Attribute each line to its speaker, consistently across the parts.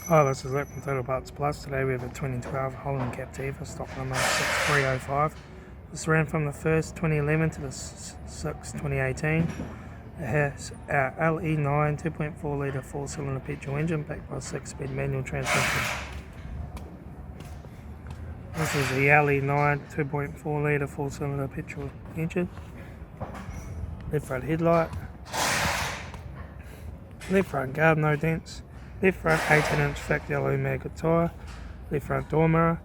Speaker 1: Hi, this is Litre from Total Parts Plus. Today we have a 2012 Holden Captiva, stock number 6305. This ran from the 1st 2011 to the 6th 2018. It has our LE9 2.4 litre 4-cylinder petrol engine backed by a 6-speed manual transmission. This is the LE9 2.4 litre 4-cylinder petrol engine. Left front headlight. Left front guard, no dents. Left front 18-inch factory alloy maggot tyre. Left front door mirror.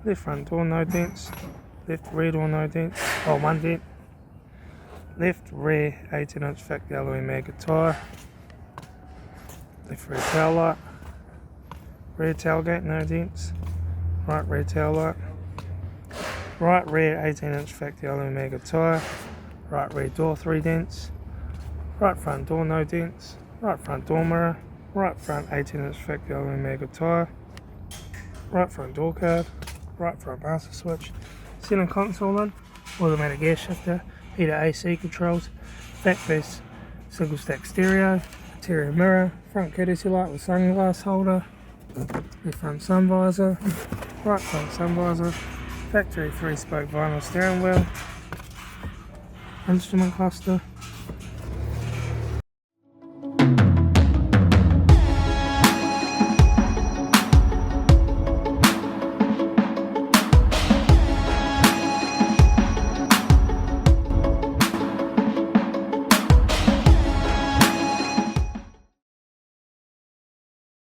Speaker 1: Left front door, no dents. Left rear door, no dents. Oh, one dent. Left rear 18-inch factory alloy maggot tyre. Left rear tail light. Rear tailgate, no dents. Right rear tail light. Right rear 18-inch factory alloy maggot tyre. Right rear door, 3 dents. Right front door, no dents. Right front door mirror. Right front 18-inch factory alloy maggot tyre. Right front door card. Right front master switch. Center console in. Automatic gear shifter. Heater AC controls. Back face single stack stereo. Interior mirror. Front courtesy light with sunglass holder. Left front sun visor. Right front sun visor. Factory 3-spoke vinyl steering wheel. Instrument cluster.